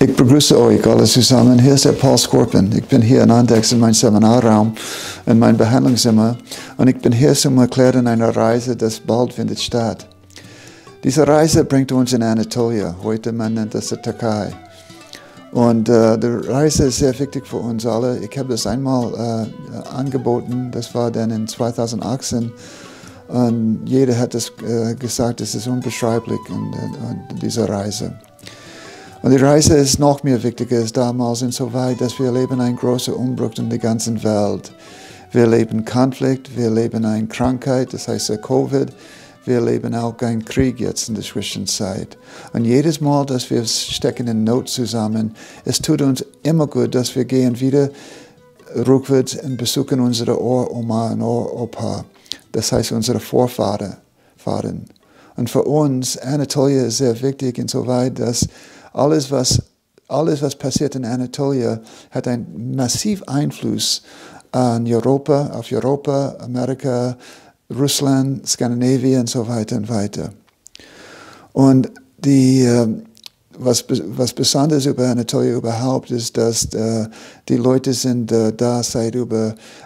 Ich begrüße euch alle zusammen. Hier ist der Paul Skorpen. Ich bin hier in Andex in meinem Seminarraum, in meinem Behandlungszimmer. Und ich bin hier zum Erklären einer Reise, das bald findet statt. Diese Reise bringt uns in Anatolia. Heute man nennt das die Türkei. Und die Reise ist sehr wichtig für uns alle. Ich habe das einmal angeboten. Das war dann in 2018. Und jeder hat das gesagt, es ist unbeschreiblich in dieser Reise. Und die Reise ist noch mehr wichtiger als damals, insoweit, dass wir erleben einen großen Umbruch in der ganzen Welt. Wir erleben Konflikt, wir erleben eine Krankheit, das heißt Covid. Wir erleben auch einen Krieg jetzt in der Zwischenzeit. Und jedes Mal, dass wir stecken in Not zusammen, es tut uns immer gut, dass wir gehen wieder rückwärts und besuchen unsere Uroma und Uropa. Das heißt unsere Vorfahren. Und für uns, Anatolia ist sehr wichtig insoweit, dass alles, was passiert in Anatolia, hat einen massiven Einfluss auf Europa, Amerika, Russland, Skandinavien und so weiter und weiter. Und was Besonderes über Anatolia überhaupt ist, dass die Leute sind da seit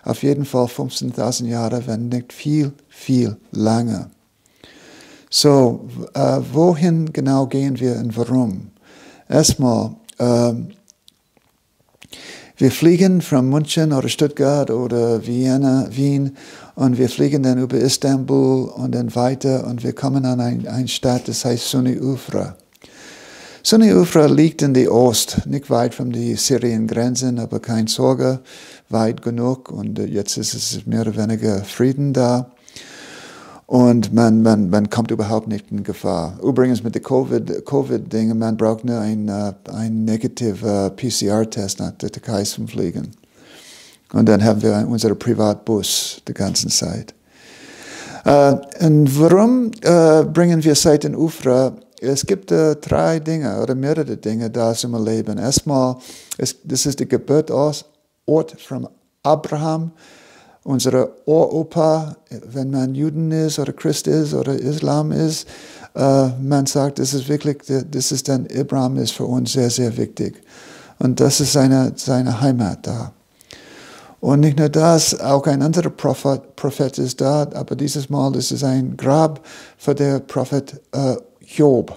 auf jeden Fall 15.000 Jahre, wenn nicht viel, viel länger. So, wohin genau gehen wir und warum? Erstmal, wir fliegen von München oder Stuttgart oder Wien und wir fliegen dann über Istanbul und dann weiter und wir kommen an eine Stadt, das heißt Sunni Ufra. Sunni Ufra liegt in der Ost, nicht weit von den Syrien-Grenzen, aber keine Sorge, weit genug und jetzt ist es mehr oder weniger Frieden da. Und man kommt überhaupt nicht in Gefahr. Übrigens mit den Covid-Dingen, man braucht nur einen negativen PCR-Test nach der Türkei zum Fliegen. Und dann haben wir unseren Privatbus die ganze Zeit. Und warum bringen wir Zeit in Ufra? Es gibt 3 Dinge oder mehrere Dinge da zum Erleben. Erstmal, das ist der Geburtsort von Abraham. Unsere Uropa, wenn man Juden ist oder Christ ist oder Islam ist, man sagt, das ist dann Abraham ist für uns sehr, sehr wichtig. Und das ist seine Heimat da. Und nicht nur das, auch ein anderer Prophet ist da, aber dieses Mal ist es ein Grab für den Prophet Job.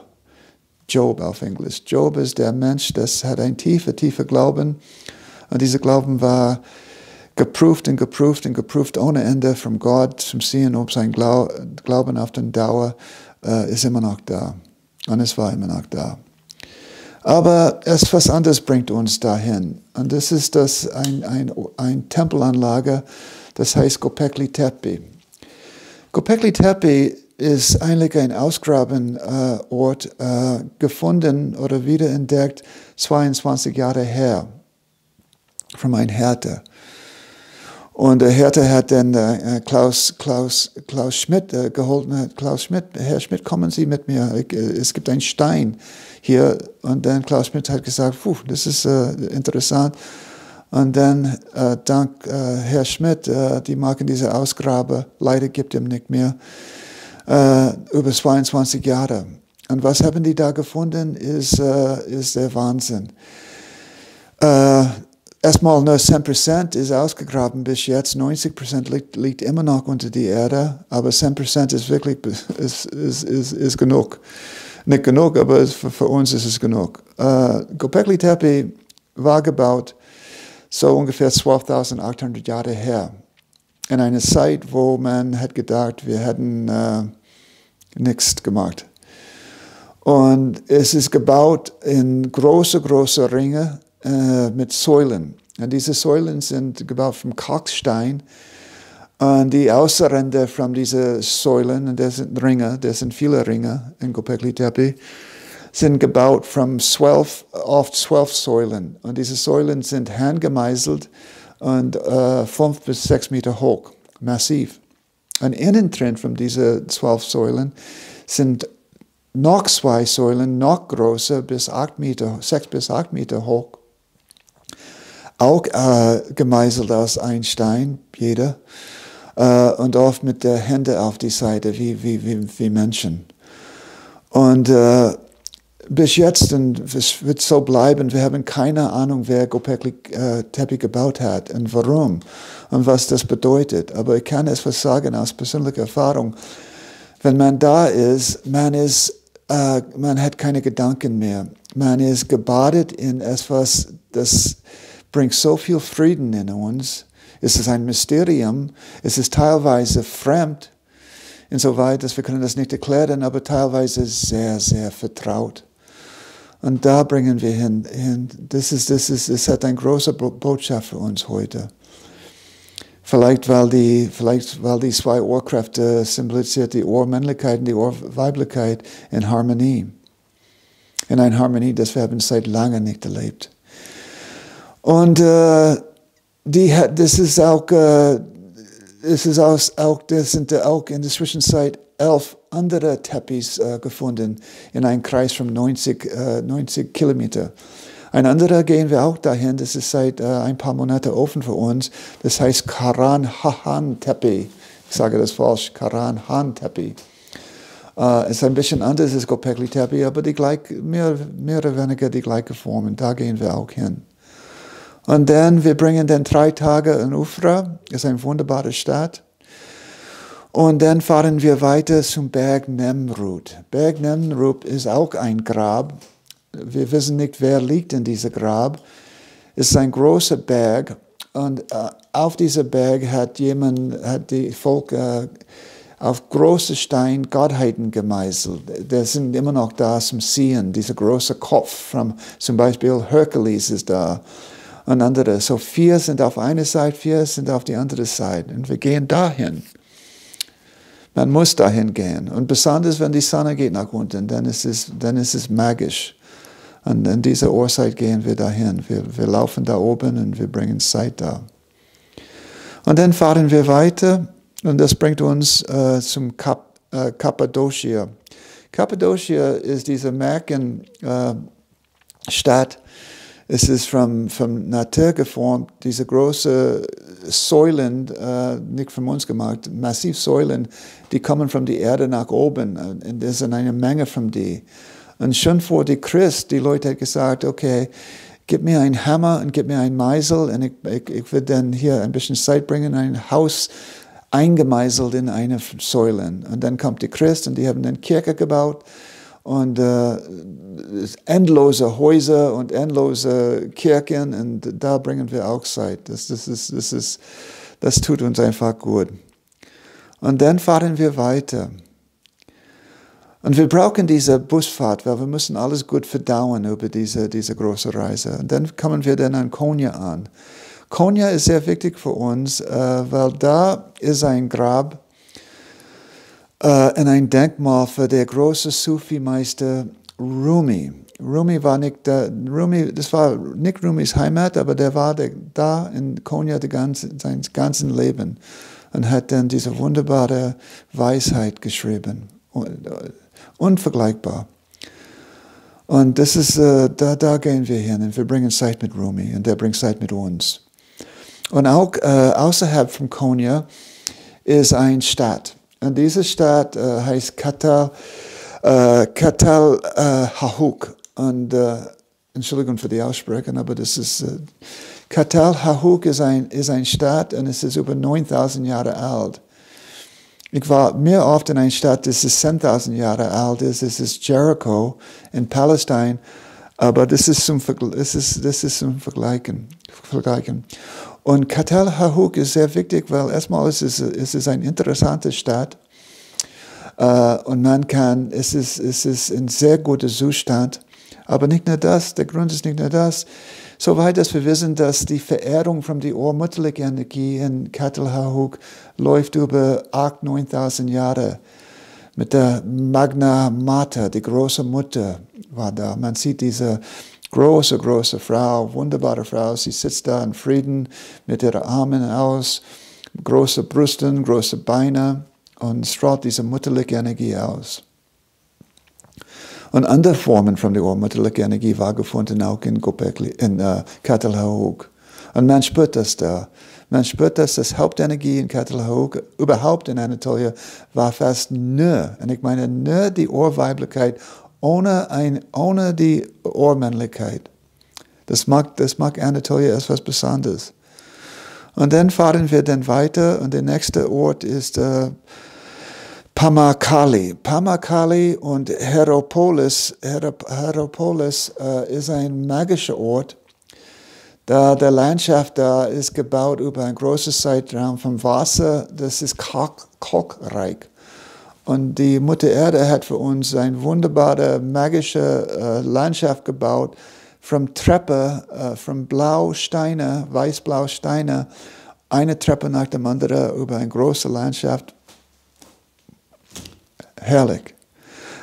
Job auf Englisch. Job ist der Mensch, das hat ein tiefer Glauben. Und dieser Glauben war geprüft ohne Ende von Gott, zum Sehen, ob sein Glauben auf den Dauer ist immer noch da. Und es war immer noch da. Aber etwas anderes bringt uns dahin. Und das ist ein Tempelanlage, das heißt Göbekli Tepe. Göbekli Tepe ist eigentlich ein Ausgrabenort, gefunden oder wiederentdeckt 22 Jahre her, von einem Härte. Und der Härte hat dann Klaus Schmidt geholfen. Klaus Schmidt, Herr Schmidt, kommen Sie mit mir. Es gibt einen Stein hier. Und dann Klaus Schmidt hat gesagt, das ist interessant. Und dann dank Herr Schmidt, die machen diese Ausgrabe, leider gibt es nicht mehr, über 22 Jahre. Und was haben die da gefunden, ist der Wahnsinn. Erstmal nur 10% ist ausgegraben bis jetzt, 90% liegt immer noch unter die Erde, aber 10% ist wirklich ist genug. Nicht genug, aber für uns ist es genug. Göbekli Tepe war gebaut so ungefähr 12.800 Jahre her. In einer Zeit, wo man hat gedacht, wir hätten nichts gemacht. Und es ist gebaut in große Ringe, mit Säulen. Und diese Säulen sind gebaut vom Kalkstein. Und die Außenränder von diesen Säulen, und das sind viele Ringe in Göbekli Tepe, sind gebaut von 12 Säulen. Und diese Säulen sind handgemeißelt und 5 bis 6 Meter hoch, massiv. Und innen drin von diesen 12 Säulen sind noch 2 Säulen, noch größer, 6 bis 8 Meter hoch. Auch gemeißelt aus einem Stein, jeder, und oft mit der Hände auf die Seite, wie Menschen. Und bis jetzt, und es wird so bleiben, wir haben keine Ahnung, wer Göbekli-Tepe gebaut hat und warum und was das bedeutet. Aber ich kann etwas sagen aus persönlicher Erfahrung. Wenn man da ist, man hat keine Gedanken mehr. Man ist gebadet in etwas, das bringt so viel Frieden in uns. Es ist ein Mysterium. Es ist teilweise fremd, insoweit, dass wir können das nicht erklären, aber teilweise sehr, sehr vertraut. Und da bringen wir hin. Es hat eine große Botschaft für uns heute. Vielleicht weil die zwei Ohrkräfte symbolisiert die Ohrmännlichkeit und die Ohrweiblichkeit in Harmonie. In einer Harmonie, das wir haben seit langem nicht erlebt. Und das sind auch in der Zwischenzeit 11 andere Tepis gefunden in einem Kreis von 90 Kilometer. Ein anderer gehen wir auch dahin, das ist seit ein paar Monaten offen für uns. Das heißt Karan-Han-Tepe. Ich sage das falsch, Karan-Han-Tepe. Es ist ein bisschen anders als Göbekli-Tepe, aber mehr oder weniger die gleiche Form. Und da gehen wir auch hin. Und dann, wir bringen dann 3 Tage in Ufra, das ist eine wunderbare Stadt. Und dann fahren wir weiter zum Berg Nemrut. Berg Nemrut ist auch ein Grab. Wir wissen nicht, wer liegt in diesem Grab. Es ist ein großer Berg. Und auf diesem Berg hat die Volk auf große Stein Gottheiten gemeißelt. Die sind immer noch da zum Sehen. Dieser große Kopf, zum Beispiel Herkules ist da. Und andere. So 4 sind auf einer Seite, 4 sind auf die andere Seite. Und wir gehen dahin. Man muss dahin gehen. Und besonders, wenn die Sonne geht nach unten, dann ist es magisch. Und in dieser Uhrzeit gehen wir dahin. Wir laufen da oben und wir bringen Zeit da. Und dann fahren wir weiter. Und das bringt uns zum Kappadocia. Kappadocia ist diese Märchenstadt. Es ist vom Natur geformt, diese großen Säulen, nicht von uns gemacht, massiv Säulen, die kommen von der Erde nach oben. Und es sind eine Menge von die. Und schon vor die Christ, die Leute haben gesagt, okay, gib mir einen Hammer und gib mir einen Meißel und ich will dann hier ein bisschen Zeit bringen, ein Haus eingemeißelt in eine Säulen. Und dann kommt die Christ und die haben dann Kirche gebaut. Und endlose Häuser und endlose Kirchen, und da bringen wir auch Zeit. Das tut uns einfach gut. Und dann fahren wir weiter. Und wir brauchen diese Busfahrt, weil wir müssen alles gut verdauen über diese große Reise. Und dann kommen wir dann an Konya an. Konya ist sehr wichtig für uns, weil da ist ein Grab, in ein Denkmal für der große Sufi-Meister Rumi. Das war nicht Rumis Heimat, aber der war da in Konya sein ganzes Leben und hat dann diese wunderbare Weisheit geschrieben. Unvergleichbar. Und das ist, da gehen wir hin und wir bringen Zeit mit Rumi und der bringt Zeit mit uns. Und auch außerhalb von Konya ist eine Stadt. Und diese Stadt heißt Catalhahuk. Und Entschuldigung für die Aussprache, aber das ist Catalhahuk ist eine Stadt und es ist über 9000 Jahre alt. Ich war mehr oft in einer Stadt, das ist 10.000 Jahre alt ist. Es ist Jericho in Palästina, aber das ist zum Vergleichen. Und Catalhahuk ist sehr wichtig, weil erstmal ist es eine interessante Stadt und es ist in sehr gutem Zustand, aber nicht nur das, der Grund ist nicht nur das, soweit dass wir wissen, dass die Verehrung von der urmütterlichen Energie in Catalhahuk läuft über 8.000, 9.000 Jahre. Mit der Magna Mater, die große Mutter, war da. Man sieht diese große Frau, wunderbare Frau. Sie sitzt da in Frieden mit ihren Armen aus, große Brüsten, große Beine und strahlt diese mütterliche Energie aus. Und andere Formen von der urmütterlichen Energie war gefunden auch in Catalhahuk. Und man spürt das da. Man spürt, dass das Hauptenergie in Catalhahuk, überhaupt in Anatolia, war fast nur, und ich meine nur die Urweiblichkeit ohne die Ohrmännlichkeit. Das mag Anatolien etwas Besonderes. Und dann fahren wir dann weiter und der nächste Ort ist Pamukkale. Pamukkale und Hierapolis. Hierapolis ist ein magischer Ort. Da der Landschaft da ist gebaut über einen großen Zeitraum vom Wasser. Das ist kalkreich. Und die Mutter Erde hat für uns eine wunderbare magische Landschaft gebaut. Von Treppe, von Blausteine, weiß-blaue Steine, eine Treppe nach dem anderen über eine große Landschaft. Herrlich.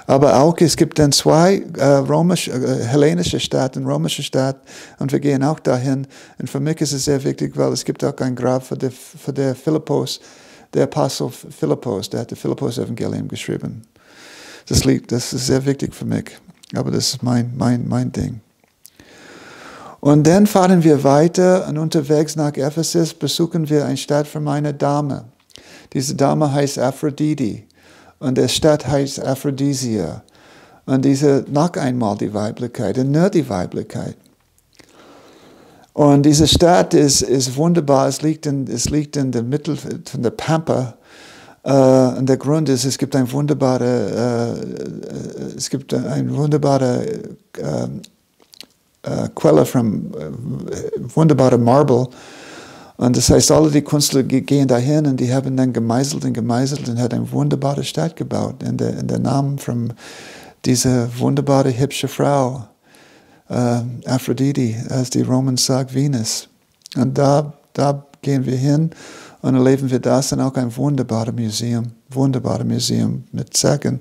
Aber auch, es gibt dann zwei hellenische Städte, römische Städte, und wir gehen auch dahin. Und für mich ist es sehr wichtig, weil es gibt auch ein Grab für der Philippos, der Apostel Philippos, der hat das Philippos-Evangelium geschrieben. Das ist sehr wichtig für mich, aber das ist mein Ding. Und dann fahren wir weiter und unterwegs nach Ephesus besuchen wir eine Stadt von meiner Dame. Diese Dame heißt Aphrodite und die Stadt heißt Aphrodisia. Und noch einmal die Weiblichkeit und nur die Weiblichkeit. Und diese Stadt ist wunderbar, es liegt in der Mitte von der Pampa. Und der Grund ist, es gibt eine wunderbare Quelle von wunderbarem Marble. Und das heißt, alle die Künstler gehen dahin und die haben dann gemeißelt und hat eine wunderbare Stadt gebaut. In der Namen von dieser wunderbare, hübsche Frau, Aphrodite, als die Römer sagen, Venus. Und da gehen wir hin und erleben wir das und auch ein wunderbares Museum mit Säcken.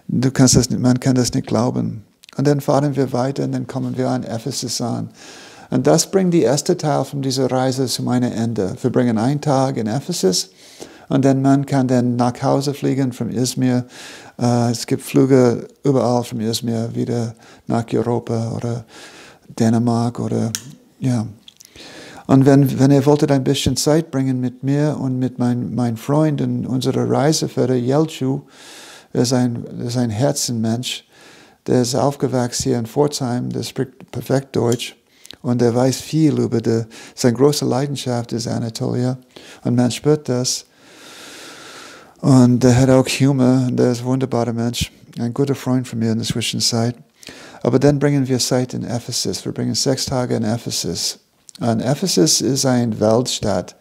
Man kann das nicht glauben. Und dann fahren wir weiter und dann kommen wir an Ephesus an. Und das bringt die erste Teil von dieser Reise zu einem Ende. Wir bringen einen Tag in Ephesus und dann man kann dann nach Hause fliegen von Izmir. Es gibt Flüge überall von Izmir wieder nach Europa oder Dänemark oder ja. Und wenn ihr wolltet ein bisschen Zeit bringen mit mir und mit meinem Freund und unserer Reiseführer Jelchu, er ist ein Herzenmensch. Der ist aufgewachsen hier in Pforzheim, der spricht perfekt Deutsch und der weiß viel über seine große Leidenschaft ist Anatolien und man spürt das. Und der hat auch Humor, der ist ein wunderbarer Mensch, ein guter Freund von mir in der Zwischenzeit. Aber dann bringen wir Zeit in Ephesus, wir bringen 6 Tage in Ephesus. Und Ephesus ist eine Weltstadt,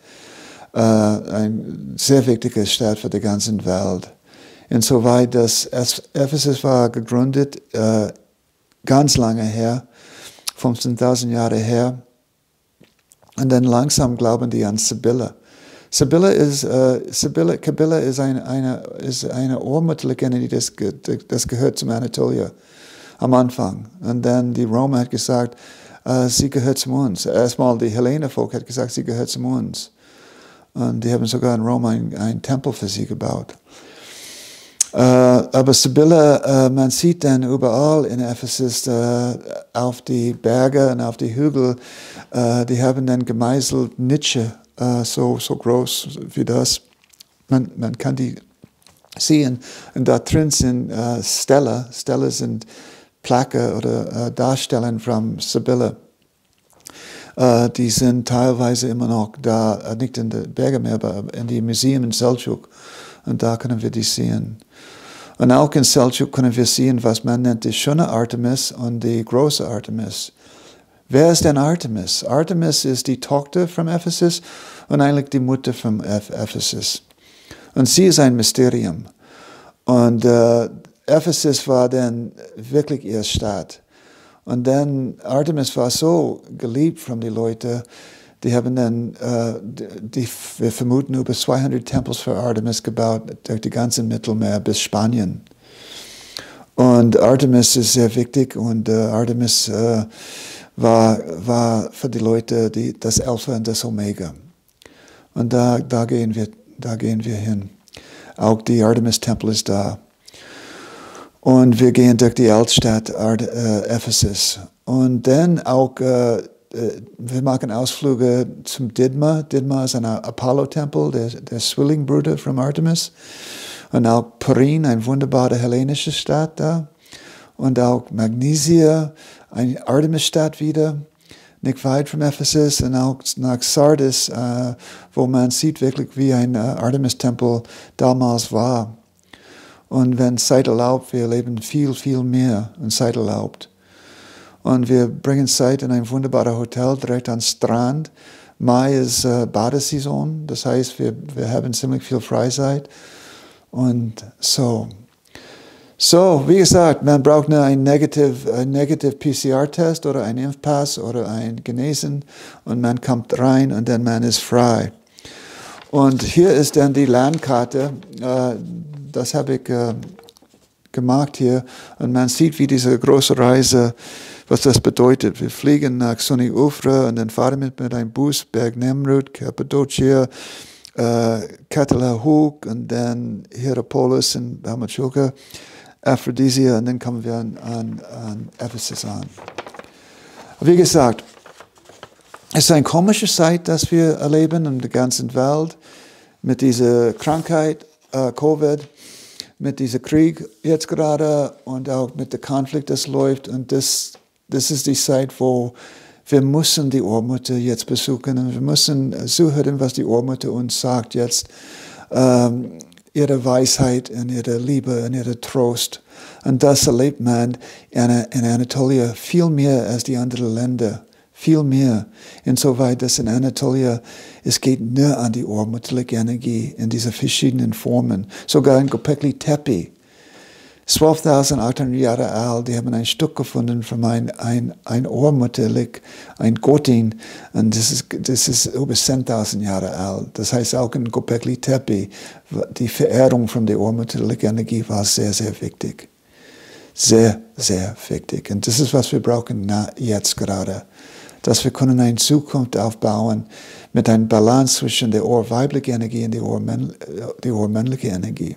eine sehr wichtige Stadt für die ganze Welt. Insoweit, dass Ephesus war gegründet, ganz lange her, 15.000 Jahre her. Und dann langsam glauben die an Sibylle. Sibylle ist eine Urmutterlegende, das gehört zum Anatolien am Anfang. Und dann die Römer hat gesagt, sie gehört zu uns. Erstmal die Hellener-Volk hat gesagt, sie gehört zu uns. Und die haben sogar in Rom einen Tempel für sie gebaut. Aber Sibylle, man sieht dann überall in Ephesus auf die Berge und auf die Hügel, die haben dann gemeißelt Nitsche, so groß wie das. Man kann die sehen. Und da drin sind Stelle sind Plaque oder Darstellungen von Sibylle. Die sind teilweise immer noch da, nicht in den Bergen mehr, aber in die Museum in Selçuk. Und da können wir die sehen. Und auch in Selçuk können wir sehen, was man nennt die schöne Artemis und die große Artemis. Wer ist denn Artemis? Artemis ist die Tochter von Ephesus und eigentlich die Mutter von Ephesus. Und sie ist ein Mysterium. Und Ephesus war dann wirklich ihre Stadt. Und dann Artemis war so geliebt von den Leuten, die haben dann, wir vermuten, über 200 Tempels für Artemis gebaut, durch die ganze Mittelmeer bis Spanien. Und Artemis ist sehr wichtig und Artemis war für die Leute das Alpha und das Omega. Und da gehen wir hin. Auch die Artemis-Tempel ist da. Und wir gehen durch die Altstadt Ephesus. Und dann auch, wir machen Ausflüge zum Didma. Didma ist ein Apollo-Tempel, der Zwillingbruder von Artemis. Und auch Perin, eine wunderbare hellenische Stadt da. und auch Magnesia, eine Artemisstadt wieder, nicht weit von Ephesus, und auch nach Sardis, wo man sieht wirklich, wie ein Artemis-Tempel damals war. Und wenn Zeit erlaubt, wir leben viel, viel mehr, wenn Zeit erlaubt. Und wir bringen Zeit in ein wunderbares Hotel direkt am Strand. Mai ist Badesaison, das heißt, wir haben ziemlich viel Freizeit. Und so, wie gesagt, man braucht nur einen negative PCR-Test oder einen Impfpass oder ein Genesen und man kommt rein und dann man ist frei. Und hier ist dann die Landkarte, das habe ich gemacht hier und man sieht, wie diese große Reise, was das bedeutet. Wir fliegen nach Sunny Ufra und dann fahren wir mit einem Bus, Berg Nemrut, Cappadocia, Catalahuk und dann Hierapolis und Hamachuca, Aphrodisia und dann kommen wir an Ephesus an. Wie gesagt, es ist eine komische Zeit, dass wir erleben in der ganzen Welt mit dieser Krankheit, Covid, mit diesem Krieg jetzt gerade und auch mit dem Konflikt, das läuft. Und das ist die Zeit, wo wir müssen die Urmutter jetzt besuchen und wir müssen zuhören, was die Urmutter uns sagt jetzt. Ihre Weisheit und ihre Liebe und ihre Trost. Und das erlebt man in Anatolien viel mehr als die anderen Länder. Viel mehr. Insoweit, dass in Anatolien, es geht nur an die urmütterliche Energie in diese verschiedenen Formen. Sogar in Göbekli Tepe, 12.800 Jahre alt, die haben ein Stück gefunden von ein urmütterlich, ein Gottin, und das ist über 10.000 Jahre alt. Das heißt, auch in Göbekli Tepe, die Verehrung von der urmütterlichen Energie war sehr, sehr wichtig. Sehr, sehr wichtig. Und das ist, was wir brauchen jetzt gerade. Dass wir können eine Zukunft aufbauen mit einer Balance zwischen der urweiblichen Energie und der urmännlichen Energie.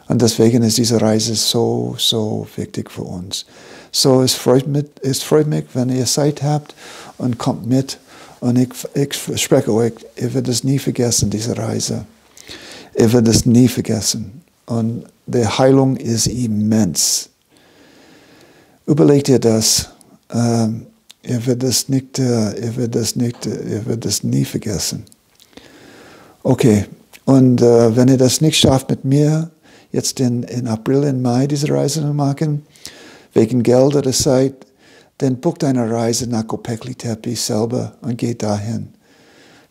Und deswegen ist diese Reise so, so wichtig für uns. So, es freut mich, wenn ihr Zeit habt und kommt mit. Und ich verspreche euch, ihr werdet es nie vergessen, diese Reise. Ihr werdet es nie vergessen. Und die Heilung ist immens. Überlegt ihr das. Ihr werdet es nie vergessen. Okay, und wenn ihr das nicht schafft mit mir, jetzt in April, in Mai diese Reise zu machen, wegen Geld oder Zeit, dann bucht eine Reise nach Göbekli Tepe selber und geht dahin.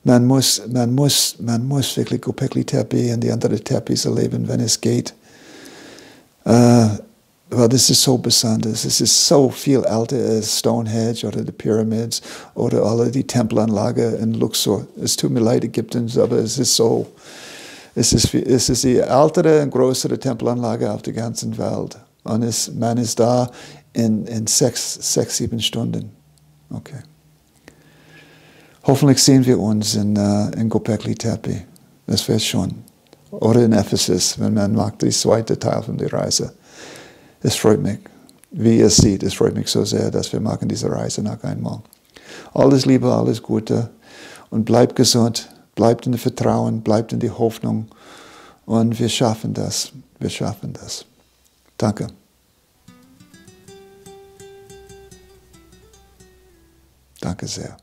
Man muss wirklich Göbekli Tepe und die anderen Tepes erleben, wenn es geht. Weil das ist so besonders. Es ist so viel älter als Stonehenge oder die Pyramids oder alle die Tempelanlagen in Luxor. Es tut mir leid, Ägypten, aber es ist so. Es ist die ältere und größere Tempelanlage auf der ganzen Welt. Und man ist da in 6-7 Stunden. Okay. Hoffentlich sehen wir uns in Göbekli Tepe. Das wäre schon. Oder in Ephesus, wenn man mag, der zweite Teil von der Reise. Es freut mich, wie ihr seht, es freut mich so sehr, dass wir machen diese Reise noch einmal. Alles Liebe, alles Gute und bleibt gesund, bleibt in dem Vertrauen, bleibt in der Hoffnung und wir schaffen das. Wir schaffen das. Danke. Danke sehr.